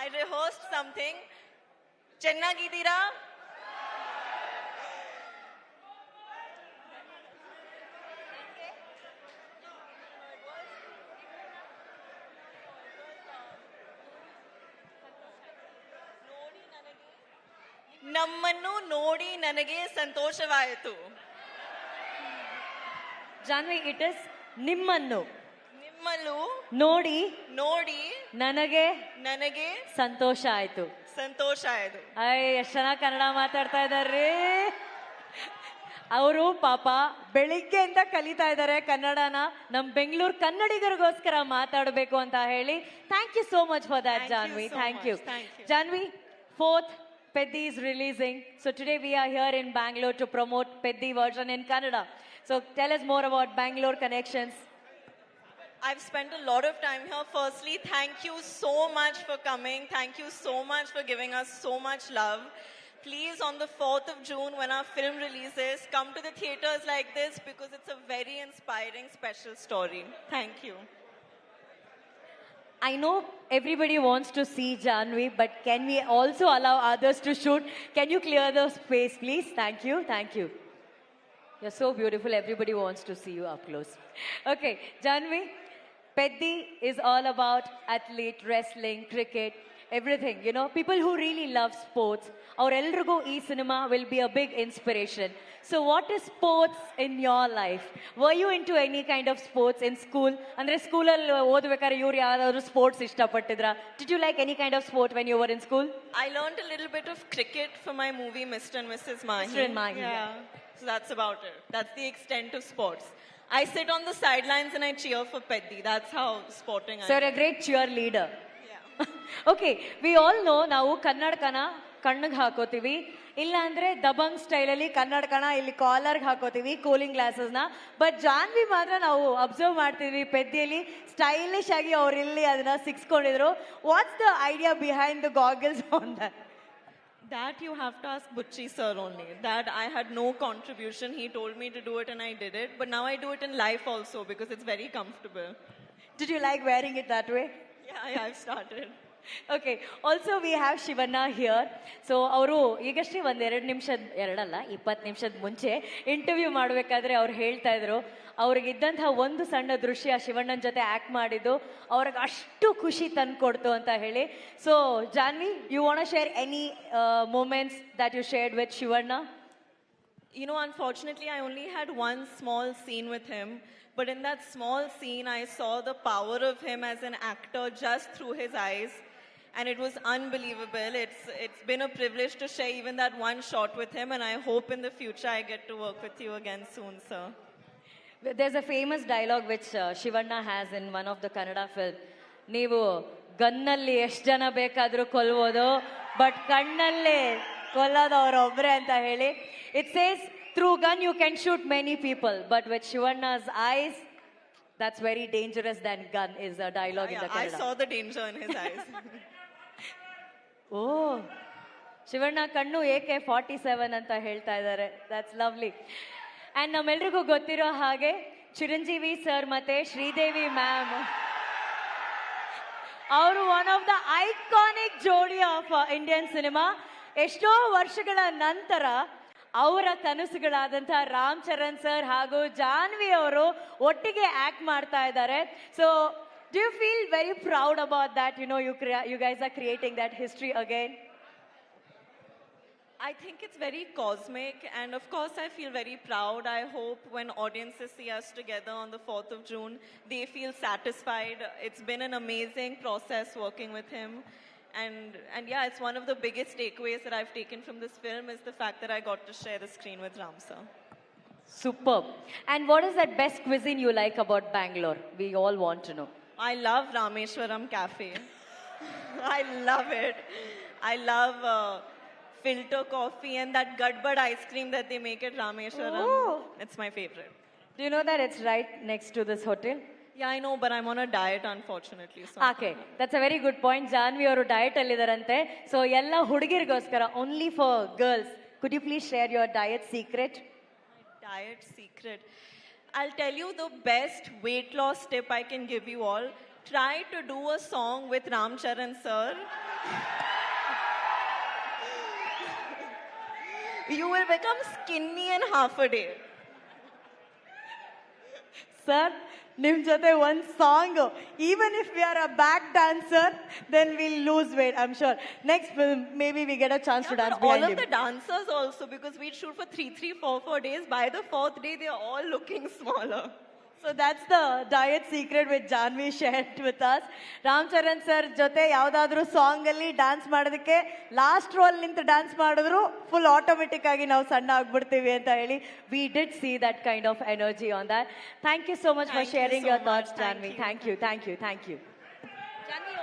I rehearsed something. Chennagidira? ನಮ್ಮನ್ನು ನೋಡಿ ನನಗೆ ಸಂತೋಷವಾಯಿತು. ಜಾನ್ವಿ, ಇಟ್ ಇಸ್ ನಿಮ್ಮನ್ನು ನಿಮ್ಮಲ್ಲೂ ನೋಡಿ ನೋಡಿ ನನಗೆ ನನಗೆ ಸಂತೋಷ ಆಯ್ತು. ಸಂತೋಷ ಆಯ್ತು. ಎಷ್ಟ್ ಚೆನ್ನಾಗಿ ಕನ್ನಡ ಮಾತಾಡ್ತಾ ಇದಾರ್ರಿ. ಅವರು ಪಾಪ ಬೆಳಿಗ್ಗೆಯಿಂದ ಕಲಿತಾ ಇದ್ದಾರೆ ಕನ್ನಡನ. ನಮ್ ಬೆಂಗಳೂರು ಕನ್ನಡಿಗರಿಗೋಸ್ಕರ ಮಾತಾಡಬೇಕು ಅಂತ ಹೇಳಿ. Thank you so much for that Janhvi. Thank you Janhvi. 4th Peddi is releasing. So today we are here in Bangalore to promote Peddi version in Kannada. So tell us more about Bangalore connections. I've spent a lot of time here. Firstly, thank you so much for coming. Thank you so much for giving us so much love. Please, on the 4th of June, when our film releases, come to the theaters like this because it's a very inspiring, special story. Thank you. I know everybody wants to see Janvi, but can we also allow others to shoot? Can you clear the space, please? Thank you. Thank you. You're so beautiful. Everybody wants to see you up close. Okay, Janvi, Peddi is all about athlete, wrestling, cricket, everything. You know, people who really love sports. Our Elrugo E cinema will be a big inspiration. So what is sports in your life? Were you into any kind of sports in school? Andre school alli odbekare iವರು ಯಾರಾದರೂ sports ಇಷ್ಟಪಟ್ಟಿದ್ರಾ? Did you like any kind of sport when you were in school? I learned a little bit of cricket for my movie Mr. and Mrs. Mahi. Mr. and Mahi. Yeah. So that's about it. That's the extent of sports. I sit on the sidelines and I cheer for Peddi. That's how sporting I am. So you're a great cheerleader. Yeah. Okay, we all know ನಾವು ಕನ್ನಡಕನ ಕಣ್ಣಿಗೆ ಹಾಕೋತೀವಿ, ಇಲ್ಲ ಅಂದ್ರೆ ದಬಂಗ್ ಸ್ಟೈಲಲ್ಲಿ ಕನ್ನಡಕನ ಇಲ್ಲಿ ಕಾಲರ್ಗೆ ಹಾಕೋತೀವಿ, cooling ಗ್ಲಾಸಸ್ನ. But Janhvi ಮಾತ್ರ ನಾವು observe ಮಾಡ್ತೀವಿ ಪೆದ್ದಿಯಲ್ಲಿ stylish ಆಗಿ ಅವ್ರು ಇಲ್ಲಿ ಅದನ್ನ ಸಿಕ್ಸ್ಕೊಂಡಿದ್ರು. What's the idea behind the goggles on that? That you have to ask Butchi sir only. That I had no contribution. He told me to do it and I did it. But now I do it in life also because it's very comfortable. Did you like wearing it that way? Yeah, I've started. Okay, also we have Shivanna here. So ಅವರು ಈಗಷ್ಟೇ ಒಂದು 20 ನಿಮಿಷದ ಮುಂಚೆ interview ಮಾಡಬೇಕಾದ್ರೆ ಅವ್ರು ಹೇಳ್ತಾ ಇದ್ರು ಅವ್ರಿಗಿದ್ದಂತಹ ಒಂದು ಸಣ್ಣ ದೃಶ್ಯ ಶಿವಣ್ಣನ ಜೊತೆ ಆಕ್ಟ್ ಮಾಡಿದ್ದು ಅವ್ರಿಗೆ ಅಷ್ಟು ಖುಷಿ ತಂದ್ಕೊಡ್ತು ಅಂತ ಹೇಳಿ. So Janhvi, you want share any moments that you shared with Shivanna? You know, unfortunately, I only had one small scene with him. But in that small scene, I saw the power of him as an actor just through his eyes. And it was unbelievable. It's been a privilege to share even that one shot with him. And I hope in the future I get to work with you again soon, sir. There's a famous dialogue which Shivanna has in one of the Kannada film. ನೀವು ಗನ್ನಲ್ಲಿ ಎಷ್ಟು ಜನ ಬೇಕಾದರೂ ಕೊಲ್ಬೋದು, but ಕಣ್ಣಲ್ಲಿ ಕೊಲ್ಲೋದು ಅವರೊಬ್ಬರೇ ಅಂತ ಹೇಳಿ. It says, through gun you can shoot many people, but with Shivanna's eyes, that's very dangerous than gun is a dialogue in the Kannada. I saw the danger in his eyes. Oh, Shivanna ಕಣ್ಣು AK-47 ಅಂತ ಹೇಳ್ತಾ ಇದ್ದಾರೆ. That's lovely. And ನಮ್ಮೆಲ್ರಿಗೂ ಗೊತ್ತಿರೋ ಹಾಗೆ Chiranjeevi sir ಮತ್ತೆ Sridevi ma'am ಅವರು one of the iconic ಜೋಡಿ of Indian cinema. ಎಷ್ಟೋ ವರ್ಷಗಳ ನಂತರ ಅವರ ಕನಸುಗಳಾದಂತಹ ರಾಮ್ ಚರಣ್ ಸರ್ ಹಾಗೂ ಜಾನ್ವಿ ಅವರು ಒಟ್ಟಿಗೆ ಆಕ್ಟ್ ಮಾಡ್ತಾ ಇದ್ದಾರೆ. So do you feel very proud about that? You know, you guys are creating that history again. I think it's very cosmic, and of course I feel very proud. I hope when audiences see us together on the 4th of June, they feel satisfied. It's been an amazing process working with him. And yeah, it's one of the biggest takeaways that I've taken from this film is the fact that I got to share the screen with Ram sir. Superb. And what is that best cuisine you like about Bangalore? We all want to know. I love Rameshwaram Cafe. I love it. I love filter coffee and that Gadbad ice cream that they make at Rameshwaram. Oh. It's my favorite. Do you know that it's right next to this hotel? Yeah, I know, but I'm on a diet, unfortunately. So. Okay, that's a very good point. Janvi ಅವರು diet ಅಲ್ಲಿದಾರಂತೆ. So ಎಲ್ಲ ಹುಡುಗಿರಿಗೋಸ್ಕರ, only for girls. Could you please share your diet secret? My diet secret. I'll tell you the best weight loss tip I can give you all. try to do a song with Ram Charan sir. You will become skinny in half a day. Sir, nim jote one song. Even if we are a back dancer, then we'll lose weight, I'm sure. Next film, maybe we get a chance to dance All behind of him. the dancers also, because we shoot for 4 days. By the 4th day, they are all looking smaller. So that's the diet secret which Janvi shared with us. Ram Charan sir jote ಯಾವ್ದಾದ್ರು song ಅಲ್ಲಿ dance ಮಾಡೋದಕ್ಕೆ last roll ನಿಂತು dance ಮಾಡಿದ್ರು full automatic ಆಗಿ ನಾವು ಸಣ್ಣ ಆಗ್ಬಿಡ್ತೀವಿ ಅಂತ ಹೇಳಿ we did see that kind of energy on that. Thank you so much for sharing your thoughts, Janvi. Thank you. Janvi,